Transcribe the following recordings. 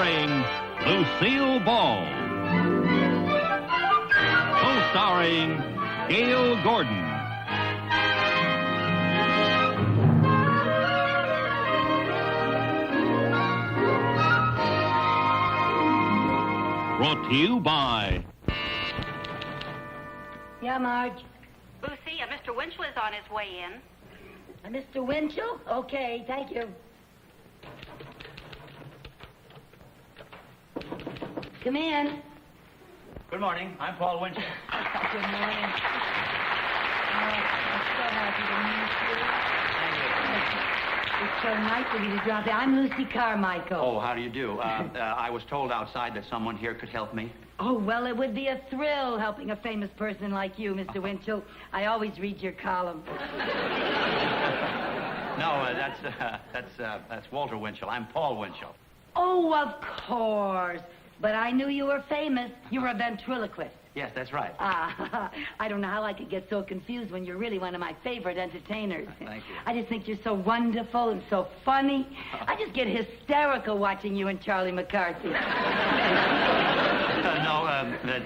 starring Lucille Ball. Co-starring Gail Gordon. Brought to you by... Yeah, Marge? Lucy, Mr. Winchell is on his way in. Mr. Winchell? Okay, thank you. Come in. Good morning. I'm Paul Winchell. Good morning. I'm so happy to meet you. It's so nice of you to drop in. I'm Lucy Carmichael. Oh, how do you do? I was told outside that someone here could help me. Oh, well, it would be a thrill helping a famous person like you, Mr. Winchell. I always read your column. No, that's Walter Winchell. I'm Paul Winchell. Oh, of course. But I knew you were famous. You were a ventriloquist. Yes, that's right. I don't know how I could get so confused when you're really one of my favorite entertainers. Thank you. I just think you're so wonderful and so funny. I just get hysterical watching you and Charlie McCarthy.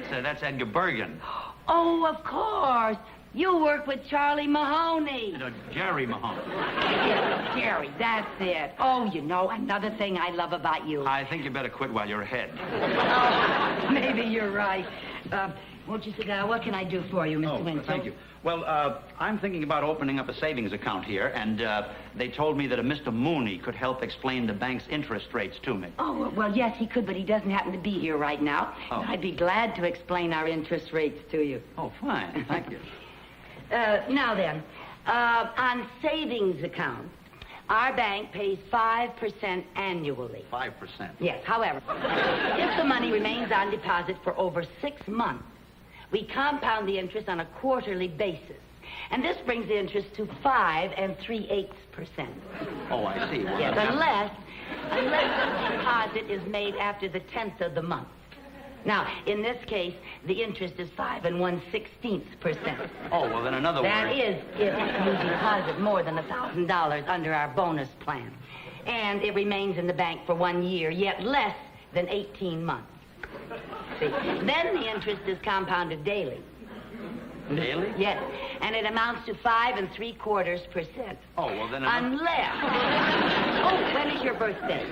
That's Edgar Bergen. Oh, of course. You work with Charlie Mahoney. No, Jerry Mahoney. Yes, Jerry, that's it. Oh, you know, another thing I love about you. I think you better quit while you're ahead. Oh, maybe you're right. Won't you sit down? What can I do for you, Mr. Winchell? Thank you. Well, I'm thinking about opening up a savings account here, and they told me that a Mr. Mooney could help explain the bank's interest rates to me. Oh, well, yes, he could, but he doesn't happen to be here right now. Oh. I'd be glad to explain our interest rates to you. Oh, fine. Thank you. Now then, on savings accounts, our bank pays 5% annually. 5%? Yes, however, if the money remains on deposit for over 6 months, we compound the interest on a quarterly basis. And this brings the interest to 5 3/8%. Oh, I see. Well, Yes, unless the deposit is made after the 10th of the month. Now, in this case, the interest is 5 1/16%. Oh, well, then another That word. is if you deposit more than $1,000 under our bonus plan. And it remains in the bank for 1 year, yet less than 18 months. See, then the interest is compounded daily. Daily? Yes, and it amounts to 5 3/4%. Oh, well, then... Unless... Oh, when is your birthday?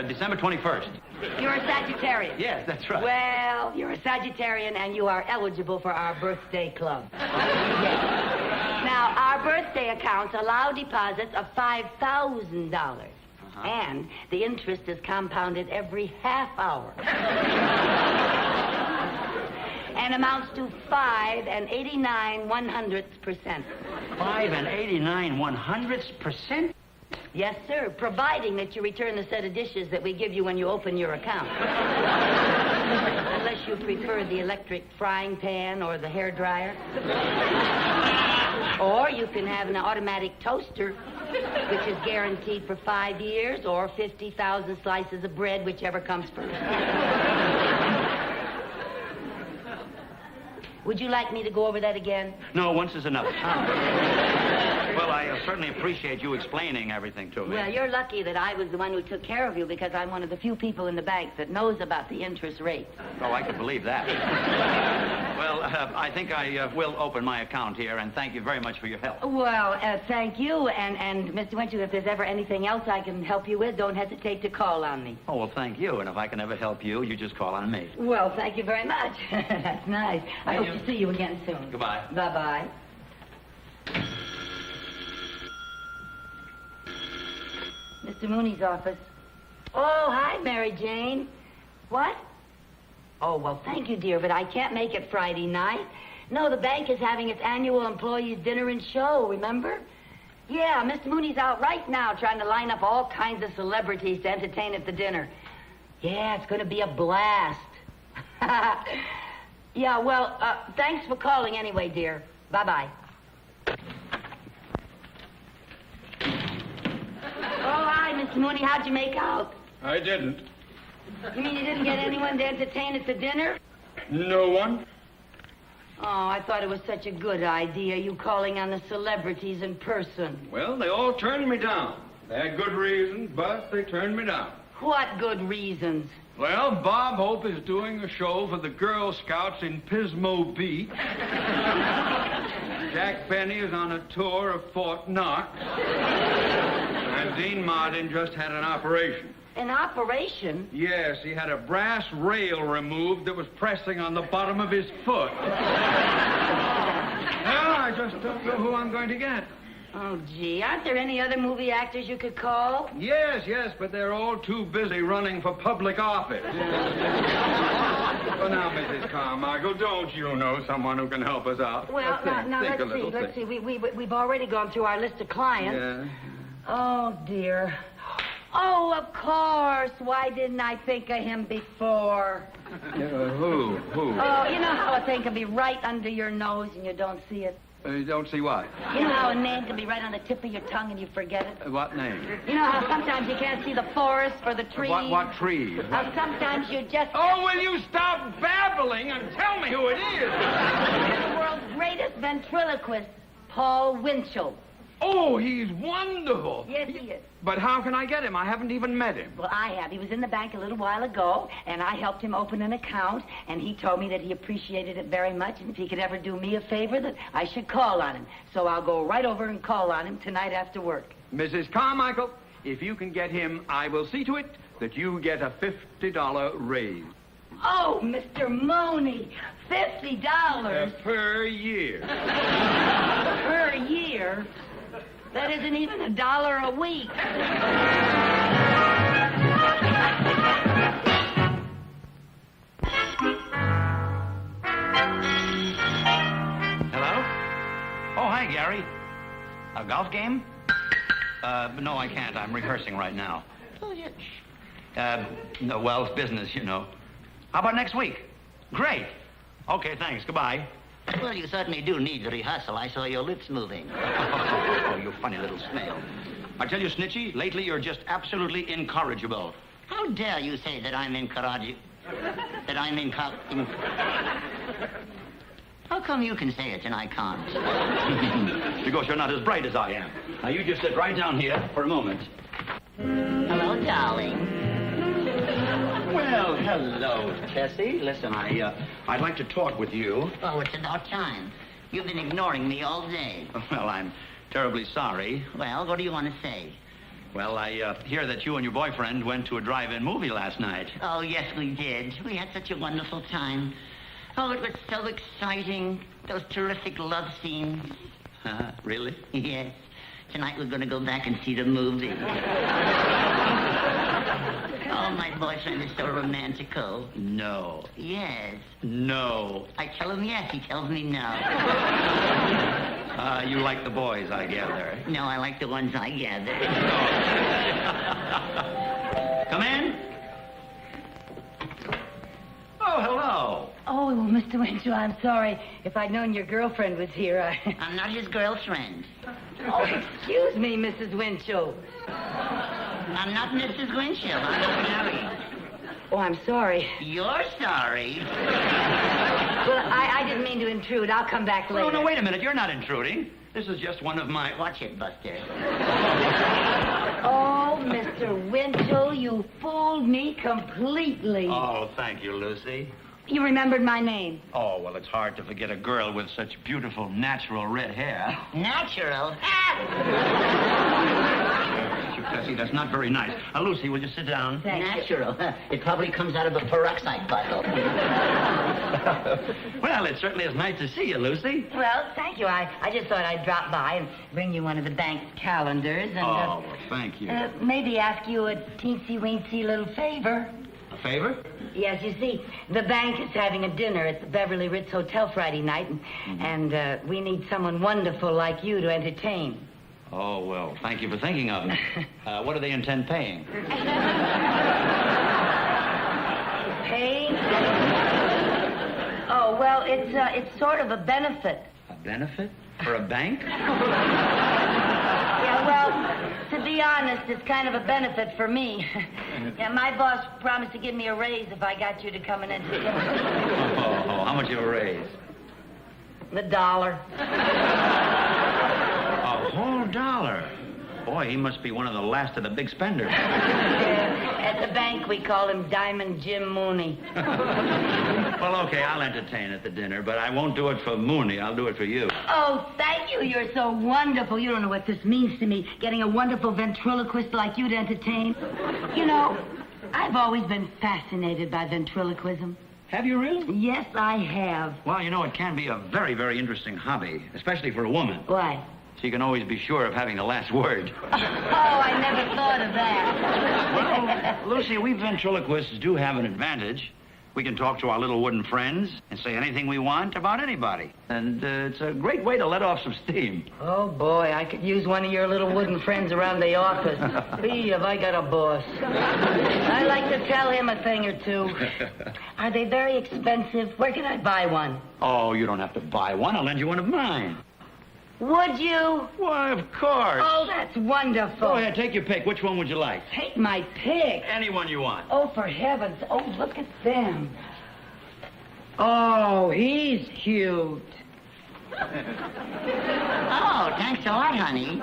December 21st. You're a Sagittarian. Yes, that's right. Well, you're a Sagittarian and you are eligible for our birthday club. Yes. Now, our birthday accounts allow deposits of $5,000. And the interest is compounded every half hour. And amounts to 5 89/100%. 5 89/100%? Yes, sir, providing that you return the set of dishes that we give you when you open your account. Unless you prefer the electric frying pan or the hair dryer. Or you can have an automatic toaster, which is guaranteed for 5 years, or 50,000 slices of bread, whichever comes first. Would you like me to go over that again? No, once is enough. Well, I certainly appreciate you explaining everything to me. Well, you're lucky that I was the one who took care of you, because I'm one of the few people in the bank that knows about the interest rate. Oh, I could believe that. Well, I think I will open my account here, and thank you very much for your help. Well, thank you, and Mr. Winchell, if there's ever anything else I can help you with, don't hesitate to call on me. Oh, well, thank you, and if I can ever help you, you just call on me. Well, thank you very much. That's nice. I hope to see you again soon. Goodbye. Bye-bye. Mr. Mooney's office. Oh, hi, Mary Jane. What? Oh, well, thank you, dear, but I can't make it Friday night. No, the bank is having its annual employees' dinner and show, remember? Yeah, Mr. Mooney's out right now trying to line up all kinds of celebrities to entertain at the dinner. Yeah, it's going to be a blast. Yeah, well, thanks for calling anyway, dear. Bye-bye. Oh, hi, Mr. Mooney. How'd you make out? I didn't. You mean you didn't get anyone to entertain at the dinner? No one? Oh, I thought it was such a good idea, you calling on the celebrities in person. Well, they all turned me down. They had good reasons, but they turned me down. What good reasons? Well, Bob Hope is doing a show for the Girl Scouts in Pismo Beach. Jack Benny is on a tour of Fort Knox. And Dean Martin just had an operation. An operation? Yes, he had a brass rail removed that was pressing on the bottom of his foot. Well, I just don't know who I'm going to get. Oh, gee, aren't there any other movie actors you could call? Yes, but they're all too busy running for public office. Well, now, Mrs. Carmichael, don't you know someone who can help us out? Well, let's see. We've already gone through our list of clients. Yeah. Oh, dear. Oh, of course. Why didn't I think of him before? Who? Oh, you know how a thing can be right under your nose and you don't see it? You don't see what? You know how a name can be right on the tip of your tongue and you forget it? What name? You know how sometimes you can't see the forest for the trees? What tree? How sometimes you just... Oh, will you stop babbling and tell me who it is? The world's greatest ventriloquist, Paul Winchell. Oh, he's wonderful. Yes, he is. But how can I get him? I haven't even met him. Well, I have. He was in the bank a little while ago, and I helped him open an account, and he told me that he appreciated it very much, and if he could ever do me a favor, that I should call on him. So I'll go right over and call on him tonight after work. Mrs. Carmichael, if you can get him, I will see to it that you get a $50 raise. Oh, Mr. Mooney, $50. Per year. Per year? That isn't even $1 a week. Hello? Oh, hi, Gary. A golf game? No, I can't. I'm rehearsing right now. Oh, yes. No, well, it's business, you know. How about next week? Great. Okay, thanks. Goodbye. Well, you certainly do need the rehearsal. I saw your lips moving. Oh, you funny little snail. I tell you, Snitchy, lately you're just absolutely incorrigible. How dare you say that I'm incorrigible? That I'm How come you can say it and I can't? Because you're not as bright as I am. Now, you just sit right down here for a moment. Hello, darling. Well, hello, Tessie. Listen, I'd like to talk with you. Oh, it's about time. You've been ignoring me all day. Well, I'm terribly sorry. Well, what do you want to say? Well, I hear that you and your boyfriend went to a drive-in movie last night. Oh, yes, we did. We had such a wonderful time. Oh, it was so exciting. Those terrific love scenes. Really? Yes. Tonight we're going to go back and see the movie. Oh, my boyfriend is so romantical. No. Yes. No. I tell him yes, he tells me no. You like the boys, I gather. No, I like the ones I gather. Come in. Oh, hello. Oh, well, Mr. Winchell, I'm sorry. If I'd known your girlfriend was here, I'm not his girlfriend. Oh, excuse me, Mrs. Winchell. I'm not Mrs. Winchell. I'm not married. Oh, I'm sorry. You're sorry. Well, I didn't mean to intrude. I'll come back later. No, wait a minute. You're not intruding. This is just one of my... Watch it, Buster. Oh, Mr. Winchell, you fooled me completely. Oh, thank you, Lucy. You remembered my name. Oh, well, it's hard to forget a girl with such beautiful, natural red hair. Natural? Tessie, that's not very nice. Lucy, will you sit down? Thank you. Natural. It probably comes out of a peroxide bottle. Well, it certainly is nice to see you, Lucy. Well, thank you. I just thought I'd drop by and bring you one of the bank's calendars and... Well, thank you. Maybe ask you a teensy-weensy little favor. A favor? Yes, you see, the bank is having a dinner at the Beverly Ritz Hotel Friday night, and we need someone wonderful like you to entertain. Oh, well, thank you for thinking of me. What do they intend paying? Paying? Oh, well, it's sort of a benefit. A benefit? For a bank? Yeah, well, to be honest, it's kind of a benefit for me. Yeah, my boss promised to give me a raise if I got you to come and entertain. Oh, how much of a raise? $1. A whole $1. Boy, he must be one of the last of the big spenders. Yeah, At the bank, we call him Diamond Jim Mooney. Well, okay, I'll entertain at the dinner, but I won't do it for Mooney. I'll do it for you. Oh, thank you. You're so wonderful. You don't know what this means to me, getting a wonderful ventriloquist like you to entertain. You know, I've always been fascinated by ventriloquism. Have you really? Yes, I have. Well, you know, it can be a very, very interesting hobby, especially for a woman. Why? She can always be sure of having the last word. Oh, I never thought of that. Well, Lucy, we ventriloquists do have an advantage. We can talk to our little wooden friends and say anything we want about anybody. And it's a great way to let off some steam. Oh, boy, I could use one of your little wooden friends around the office. Gee, have I got a boss. I like to tell him a thing or two. Are they very expensive? Where can I buy one? Oh, you don't have to buy one. I'll lend you one of mine. Would you? Why, of course. Oh, that's wonderful. Go ahead, take your pick. Which one would you like? Take my pick. Any one you want. Oh, for heavens. Oh, look at them. Oh, he's cute. Oh, thanks a lot, honey.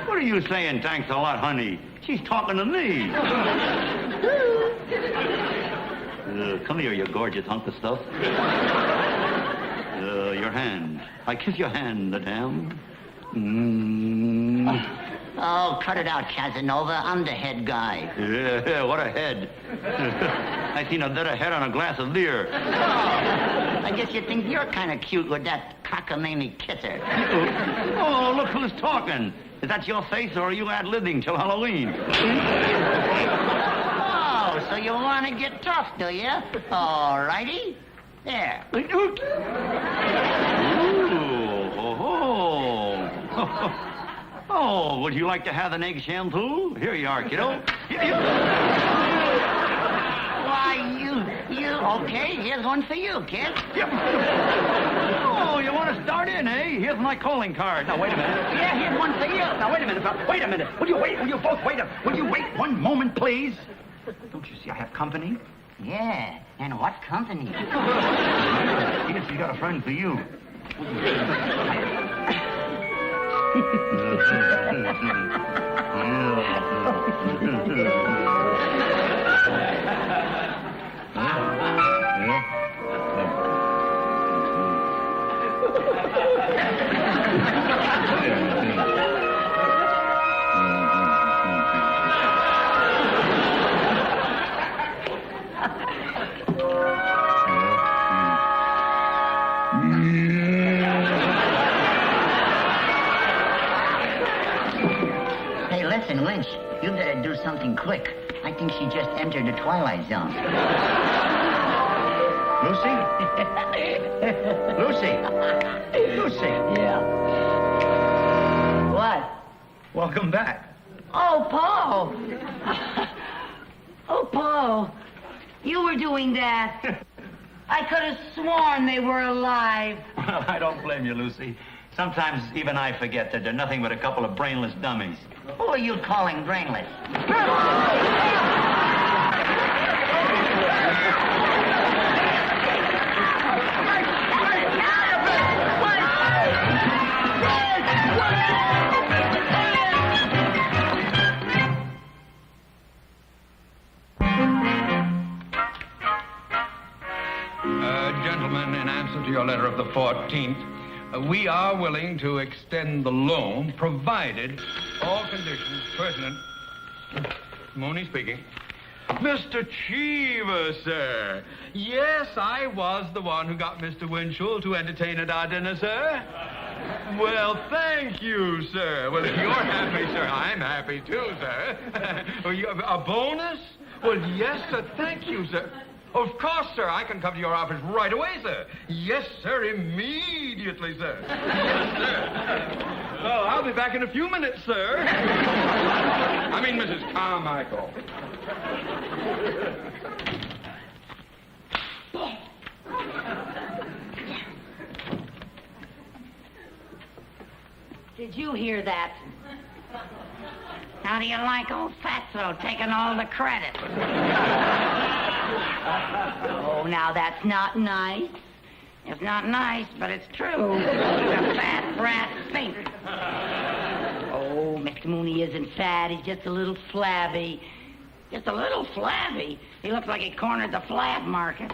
What are you saying, thanks a lot, honey? She's talking to me. Come here, you gorgeous hunk of stuff. Your hand. I kiss your hand, madame. Oh, cut it out, Casanova. I'm the head guy. Yeah, what a head. I seen a better head on a glass of beer. Oh, I guess you think you're kind of cute with that cockamamie kisser. Oh, look who's talking. Is that your face, or are you ad-libbing till Halloween? Oh, so you want to get tough, do you? All righty. There. Ooh, oh, would you like to have an egg shampoo? Here you are, kiddo. Why, you, okay, here's one for you, kid. Oh, you want to start in, eh? Here's my calling card. Now, wait a minute. Yeah, here's one for you. Now, wait a minute. Wait a minute. Will you wait? Will you both wait? Will you wait one moment, please? Don't you see I have company? Yeah, and what company? Yes, you got a friend for you. Hey, listen, Lynch, you better do something quick. I think she just entered the Twilight Zone. Lucy? Lucy? Lucy? Yeah. What? Welcome back. Oh, Paul. Oh, Paul. You were doing that. I could have sworn they were alive. Well, I don't blame you, Lucy. Sometimes even I forget that they're nothing but a couple of brainless dummies. Who are you calling brainless? Gentlemen, in answer to your letter of the 14th, we are willing to extend the loan, provided all conditions pertinent. Mooney speaking. Mr. Cheever, sir. Yes, I was the one who got Mr. Winchell to entertain at our dinner, sir. Well, thank you, sir. Well, if you're happy, sir, I'm happy too, sir. A bonus? Well, yes, sir. Thank you, sir. Of course, sir. I can come to your office right away, sir. Yes, sir. Immediately, sir. Yes, sir. Well, I'll be back in a few minutes, sir. I mean, Mrs. Carmichael. Did you hear that? How do you like old Fatso taking all the credit? Oh, now that's not nice. It's not nice, but it's true. He's a fat brat fink. Oh, Mr. Mr. Mooney isn't fat. He's just a little flabby. Just a little flabby. He looks like he cornered the flab market.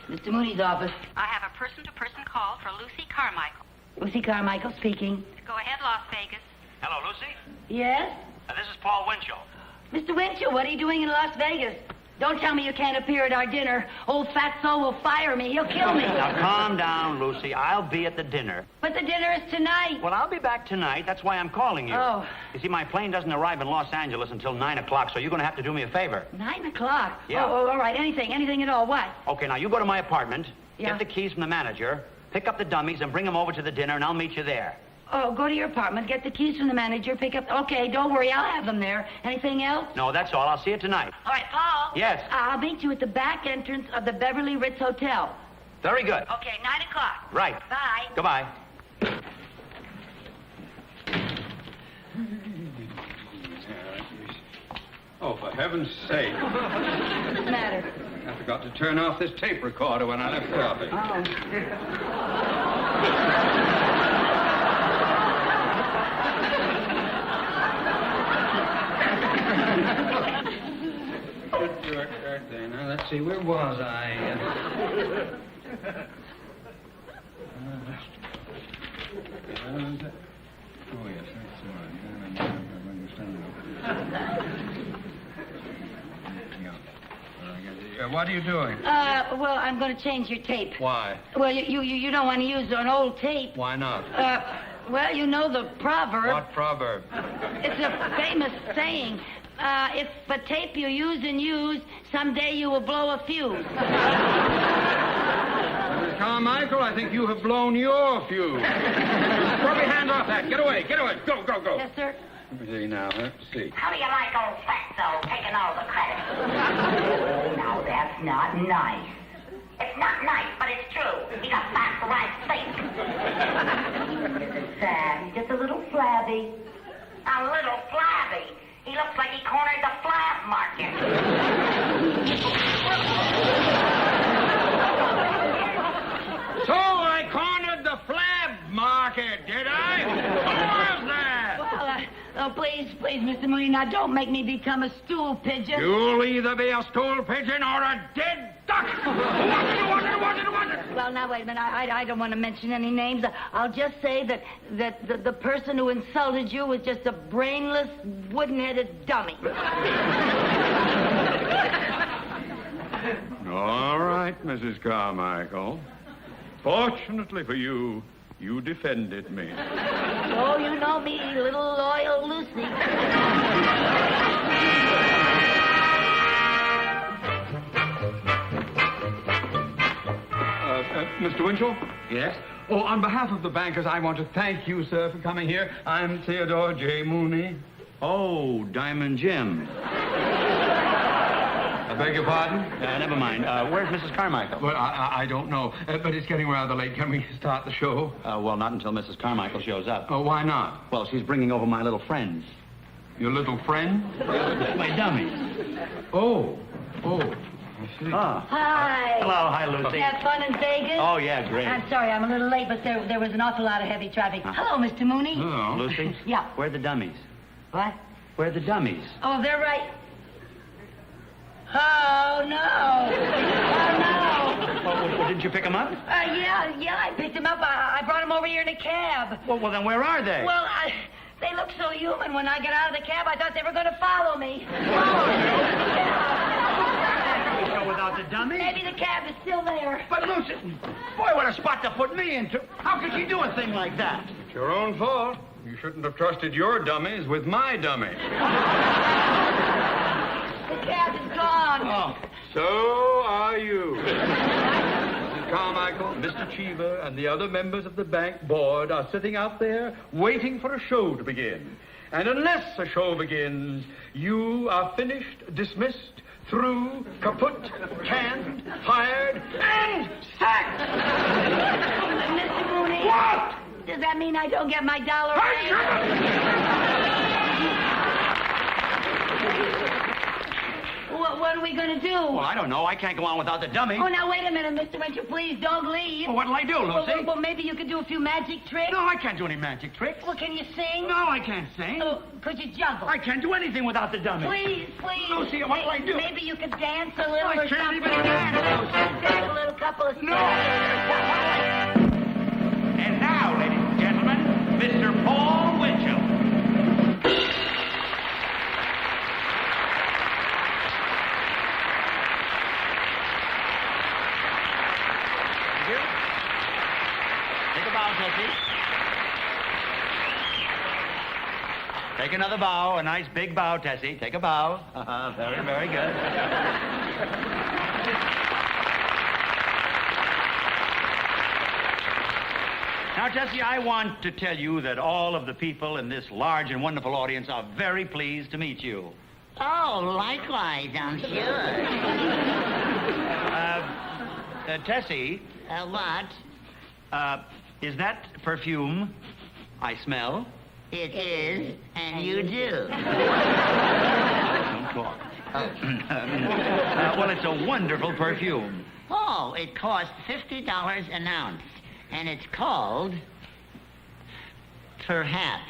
Mr. Mooney's office. I have a person-to-person call for Lucy Carmichael. Lucy Carmichael speaking. Go ahead, Las Vegas. Hello, Lucy. Yes? This is Paul Winchell. Mr. Winchell, what are you doing in Las Vegas? Don't tell me you can't appear at our dinner. Old Fatso will fire me. He'll kill me. Now, calm down, Lucy. I'll be at the dinner. But the dinner is tonight. Well, I'll be back tonight. That's why I'm calling you. Oh. You see, my plane doesn't arrive in Los Angeles until 9 o'clock, so you're going to have to do me a favor. 9 o'clock? Yeah. Oh, all right. Anything at all. What? Okay, now you go to my apartment, Yeah. get the keys from the manager, pick up the dummies, and bring them over to the dinner, and I'll meet you there. Oh, go to your apartment, get the keys from the manager, pick up... Okay, don't worry. I'll have them there. Anything else? No, that's all. I'll see you tonight. All right, Paul. Yes. I'll meet you at the back entrance of the Beverly Ritz Hotel. Very good. Okay, 9 o'clock. Right. Bye. Goodbye. Oh, for heaven's sake. What's the matter? I forgot to turn off this tape recorder when I left the office. Good work right there. Now, let's see, where was I? Oh, yes, that's right. I understand. What are you doing? Well, I'm going to change your tape. Why? Well, you don't want to use an old tape. Why not? Well, you know the proverb. What proverb? It's a famous saying. If a tape you use and use, someday you will blow a fuse. Mrs. Carmichael, I think you have blown your fuse. Throw your hand off that. Get away. Get away. Go, go, go. Yes, sir. Let me see now. Let's see. How do you like old Fatso taking all the credit? Now, that's not nice. It's not nice, but it's true. He got back the right thing. It's sad. He's just a little flabby. A little flabby? He looks like he cornered the flab market. So I cornered the flab market, did I? Who was that? Well, please, Mr. Mooney, now don't make me become a stool pigeon. You'll either be a stool pigeon or a dead duck. What is it? Well, now, wait a minute. I don't want to mention any names. I'll just say that the person who insulted you was just a brainless, wooden-headed dummy. All right, Mrs. Carmichael. Fortunately for you, you defended me. Oh, you know me, little loyal Lucy. Mr. Winchell? Yes? Oh, on behalf of the bankers, I want to thank you, sir, for coming here. I'm Theodore J. Mooney. Oh, Diamond Jim. I beg your pardon? Never mind. Where's Mrs. Carmichael? Well, I don't know, but it's getting rather late. Can we start the show? Well, not until Mrs. Carmichael shows up. Oh, why not? Well, she's bringing over my little friends. Your little friend? My dummies. Oh, I see. Ah. Hi. Hello. Hi, Lucy. Have fun in Vegas? Oh, yeah, great. I'm sorry, I'm a little late, but there was an awful lot of heavy traffic. Hello, Mr. Mooney. Hello. Lucy? Yeah. Where are the dummies? What? Where are the dummies? Oh, they're right. Oh, no. Oh, no. Well, didn't you pick them up? Yeah, I picked them up. I brought them over here in a cab. Well, then where are they? Well, they look so human. When I got out of the cab, I thought they were going to follow me. So without the dummies? Maybe the cab is still there. But Lucy, boy, what a spot to put me into. How could she do a thing like that? It's your own fault. You shouldn't have trusted your dummies with my dummies. The cab is gone. Oh. So are you. Mrs. Carmichael, Mr. Cheever, and the other members of the bank board are sitting out there waiting for a show to begin. And unless a show begins, you are finished, dismissed, through, kaput, canned, fired, and sacked! Mr. Mooney. What? Does that mean I don't get my dollar raise? What are we going to do? Well, I don't know. I can't go on without the dummy. Oh, now, wait a minute, Mr. Winchell. Please, don't leave. Well, what'll I do, Lucy? Well, maybe you could do a few magic tricks. No, I can't do any magic tricks. Well, can you sing? No, I can't sing. Oh, could you juggle? I can't do anything without the dummy. Please. Lucy, what'll I do? Maybe you could dance a little I or can't something. even dance, Lucy. Just a little couple of No. And now, ladies and gentlemen, Mr. Paul Winchell. Thank you. Take a bow, Tessie. Take another bow, a nice big bow, Tessie. Take a bow. Very, very good. Now, Tessie, I want to tell you that all of the people in this large and wonderful audience are very pleased to meet you. Oh, likewise, I'm sure. Tessie, What? is that perfume I smell? It is, and you do. Don't talk. Well, it's a wonderful perfume. Oh, it costs $50 an ounce, and it's called Perhaps.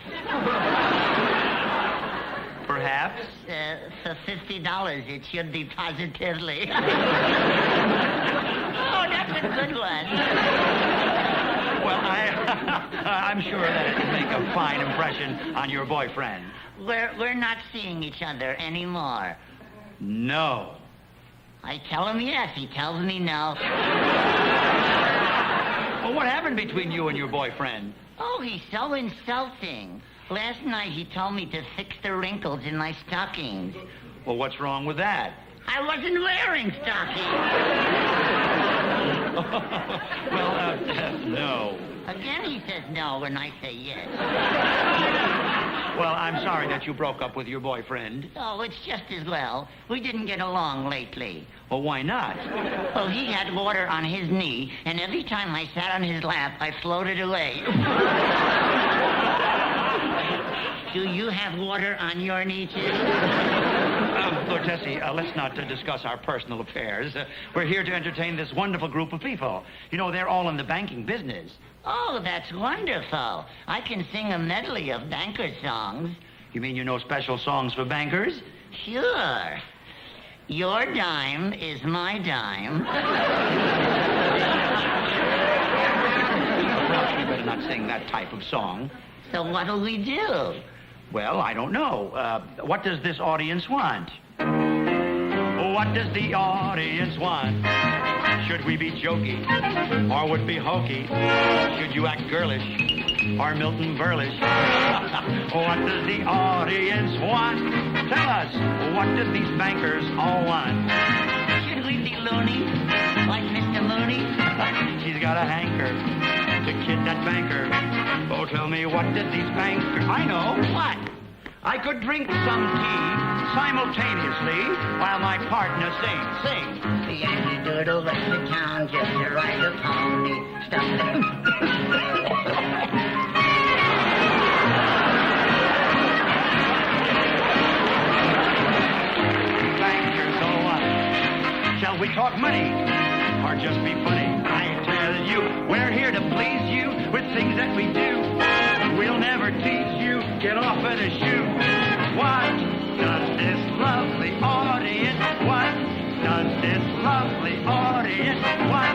Perhaps? For $50, it should be positively. Oh, that's a good one. Well, I'm sure that it would make a fine impression on your boyfriend. We're not seeing each other anymore. No. I tell him yes, he tells me no. Well, what happened between you and your boyfriend? Oh, he's so insulting. Last night he told me to fix the wrinkles in my stockings. Well, what's wrong with that? I wasn't wearing stockings. Well, no. Again he says no when I say yes. Well, I'm sorry that you broke up with your boyfriend. Oh, it's just as well. We didn't get along lately. Well, why not? Well, he had water on his knee, and every time I sat on his lap, I floated away. Do you have water on your knee, too? Look, Tessie, let's not discuss our personal affairs. We're here to entertain this wonderful group of people. You know, they're all in the banking business. Oh, that's wonderful. I can sing a medley of banker songs. You mean you know special songs for bankers? Sure. Your dime is my dime. Perhaps you better not sing that type of song. So what'll we do? Well, I don't know. What does this audience want? What does the audience want? Should we be jokey or would be hokey? Should you act girlish or Milton Berlish? What does the audience want? Tell us, what do these bankers all want? Should we be loony, like Mr. Mooney? She's got a hanker to kid that banker. Oh, tell me, what did these bankers... I know. What? I could drink some tea simultaneously while my partner sings. The Yankee Doodle left the town just to ride a pony. Stop there. Bankers, oh what? Shall we talk money or just be funny? I tell you, we're here to please you with things that we do. We'll never tease you. Get off of the shoe. What does this lovely audience? What does this lovely audience? What